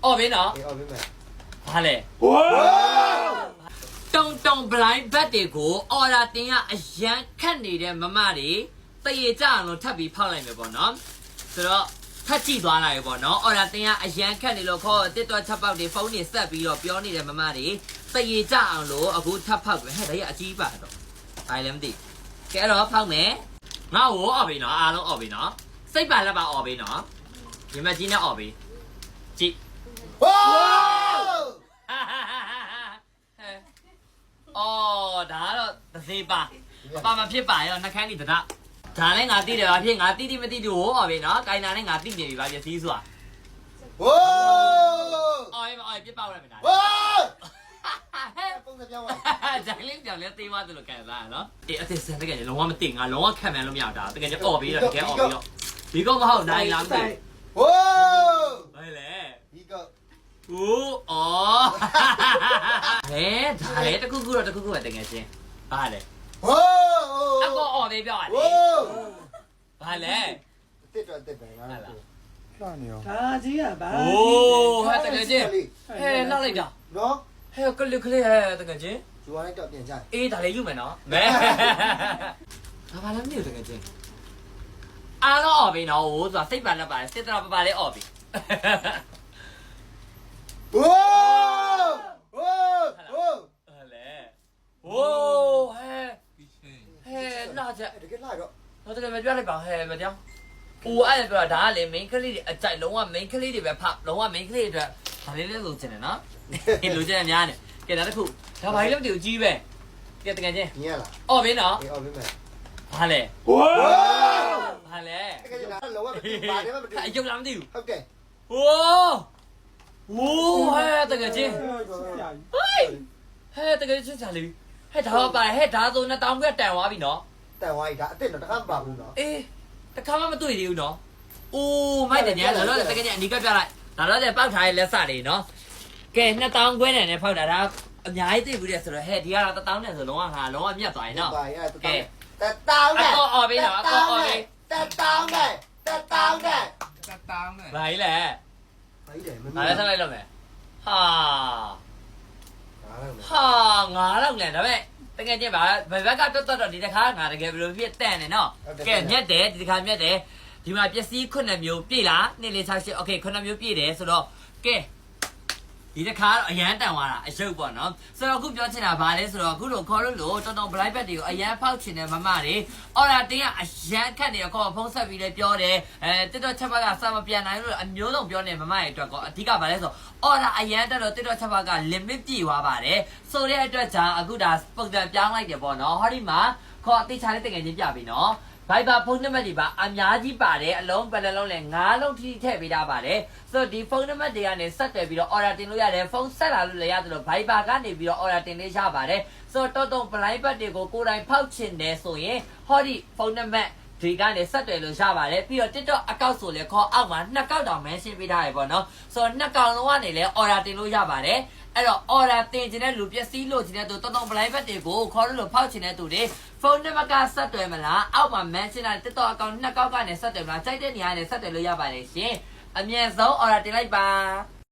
အော်ဘင်းနော်အေးအော်ဘင်းမယ်ဘာလဲတုံဘလိုင်းဘတ်တွေကိုအော်ရာတင်ရအရန်ခတ်နေတဲ့မမတွေတရေကြအောင်လို့ထပ်ပြီးဖောက်လိုက်မယ်ပေါ့နော်ဆိုတော့ထပ်ကြည့်သွားလိုက်ရပေါ့နော်အော်ရာတင်ရအရန်ခတ်နေလို့ခေါ်တစ်တော့ချက်ပေါက်တွေဖုန်းတွေဆက်ပြီးတော့ပြောနေတဲ့မမတွေတရေကြအောင်လို့အခုထပ်ဖောက်ပဲဟဲ့ဒါရအကြီးပါတော့ဘာလဲမသိကဲတော့ဖောက်မယ်ငါ့ကိုအော်ပြီနော်အားလုံးအော်ပြီနော်စိတ်ပါလက်ပါအော်ပြီနော်ဒီမကြီးနဲ့အော်ပြီကြည့်ဝေါအော်ဒါကတော့တစ်သေးပါအပါမဖြစ်ပါရောနှခမ်းနေတရဒါလည်းငါသိတယ်ပါဖြစ်ငါတိတိမတိတူဟောအော်ပြီနော်ကိုင်နာနဲ့ငါသိနေပြီပါပြစည်းစွာဝေါအော်ပြစ်ပေါက်ရမယ်ဒါဝေါပုံစံပြောင်းသွားဂျိုင်လင်းကြောင်လည်းသေးသွားတယ်လို့ကန်စားနော်အေးအသက်ဆန်တကယ်လုံးဝမသိငါလုံးဝခံမှန်းလို့မရတာတကယ်အော်ပြီးတော့တကယ်အော်ပြီးတော့ဒီကောင်မဟုတ်နိုင်လားမသိဝေါဘယ်လဲဒီကောင်โอ้อ๋อเฮ้ဒါလေတခုခုတော့တခုခုပဲတကယ်ချင်းဘာလဲဝေါအကောအော်သေးပြောရတယ်ဝေါဘာလဲတစ်တော့တစ်ပဲငါ့ကိုလှနေရောဒါကြီးကဘာโอ้ဟာတကယ်ချင်းဟဲနောက်လိုက်တာနော်ဟဲကလစ်ကလေးဟဲတကယ်ချင်းယူရလိုက်တော့ပြန်ကြအေးဒါလေးယူမယ်နော်မဲဒါဘာလဲမသိဘူးတကယ်ချင်းအားတော့အော်ပြီနော်ဟိုဆိုတာစိတ်ပါလက်ပါစစ်တော်ပါလေးအော်ပြီဝေါဝေါဝေါဟဲလေโอ้ဟဲလာကြတကယ်လာတော့တော့တကယ်မပြောလိုက်ပါဟဲမပြောဦးအဲ့ပြောဒါကလေ main ကလေးတွေအကြိုက်လုံးဝ main ကလေးတွေပဲဖောက်လုံးဝ main ကလေးတွေအတွက်ဒါလေးလေးလိုချင်တယ်နော်လိုချင်များတယ်ကဲဒါတစ်ခုဒါဘာလို့မသိဘူးကြီးပဲကဲတကယ်ချင်းမြင်ရလားအော်ဘင်းနော်အေးအော်ဘင်းမယ်ဘာလဲဝေါဘာလဲတကယ်ချင်းလုံးဝမသိဘာလဲမသိအယုတ်လားမသိဘူးဟုတ်တယ်โอ้โหဟဲတကယ်ချင်းဟဲတကယ်ချင်းချာလေးဟဲဒါပါပါဟဲဒါဆို2000ခွဲတန်သွားပြီနော်တန်ဝိုင်းဒါအစ်စ်တော့တခါမပါဘူးနော်အေးတခါမှမတွေ့သေးဘူးနော်အိုးမိုက်တယ်ညာတော့တကယ်ချင်းအနီးကပ်ပြလိုက်ဒါတော့လည်းပောက်ထားရဲ့လက်စတွေနော်ကဲ2000ခွဲနဲ့ဖောက်တာဒါအများကြီးသိဘူးတဲ့ဆိုတော့ဟဲ့ဒီကတော့1000နဲ့ဆိုလုံးဝဟာလုံးဝမြတ်သွားရင်နော်ကဲ1000နဲ့အော်ပေးတာအော်ပေး1000နဲ့1000နဲ့ဘာကြီးလဲဘာကြီးလဲမဘာလဲဆက်လိုက်လို့မယ်ဟာငါတော့လဲဒါပေမဲ့တကယ်ချင်းပါဘယ်ဘက်ကတွတ်တော့ဒီတစ်ခါငါတကယ်ဘယ်လိုဖြစ်တန့်နေနော်ကဲမြက်တယ်ဒီတစ်ခါမြက်တယ်ဒီမှာပစ္စည်း9မျိုးပြည့်လား2 4 6 8โอเค9မျိုးပြည့်တယ်ဆိုတော့ကဲဒီတစ်ခါတော့အရန်တန်သွားတာအယုတ်ပေါ့နော်ဆိုတော့အခုပြောချင်တာဘာလဲဆိုတော့အခုလိုခေါ်လို့တော် blind bag တွေကိုအရန်ဖောက်ချင်တဲ့မမတွေအော်ဒါတင်းကအရန်ခတ်နေခေါ်ဖုံးဆက်ပြီးလဲပြောတယ်တစ်တော့ချက်ပါကစာမပြန်နိုင်လို့အမျိုးစုံပြောနေမမရဲ့အတွက်ကောအဓိကဘာလဲဆိုအော်ဒါအရန်တက်တော့တစ်တော့ချက်ပါက limit ပြည့်သွားပါတယ်ဆိုတဲ့အတွက်ကြောင့်အခုဒါပုံစံပြောင်းလိုက်တယ်ပေါ့နော်ဟောဒီမှာခေါ်အသေးချာလေးတကယ်ချင်းပြပြီနော်ဘိုင်ဘာဖုန်းနံပါတ်တွေပါအများကြီးပါတယ်အလုံးပဲလုံးလဲ9လုံးထိထည့်ပေးထားပါတယ်ဆိုတော့ဒီဖုန်းနံပါတ်တွေကနေဆက်သွယ်ပြီးတော့ order တင်လို့ရတယ်ဖုန်းဆက်လာလို့လည်းရတယ်လို့ဘိုင်ဘာကနေပြီးတော့ order တင်လေးရပါတယ်ဆိုတော့တော် blind bag တွေကိုကိုယ်တိုင်ဖောက်ချင်တယ်ဆိုရင်ဟောဒီဖုန်းနံပါတ်ဒီကနေဆက်သွယ်လို့ရပါတယ်ပြီးတော့ TikTok အကောင့်ဆိုလဲခေါ်အောက်မှာ2ကောက်တောင် mention ပေးထားရပေါ့နော်ဆိုတော့2ကောက်လုံးကနေလဲ order တင်လို့ရပါတယ်အဲ့တော့ order တင်ချင်တဲ့လူပစ္စည်းလို့ချင်တဲ့သူတော် blind bag တွေကိုခေါ်လို့ဖောက်ချင်တဲ့သူတွေဖုန်းနံပါတ်ကဆက်သွယ်မလားအောက်မှာ mention တဲ့ TikTok အကောင့်2ကောက်ကနေဆက်သွယ်မလားကြိုက်တဲ့နေရာနဲ့ဆက်သွယ်လို့ရပါတယ်ရှင်အမြန်ဆုံး order တင်လိုက်ပါ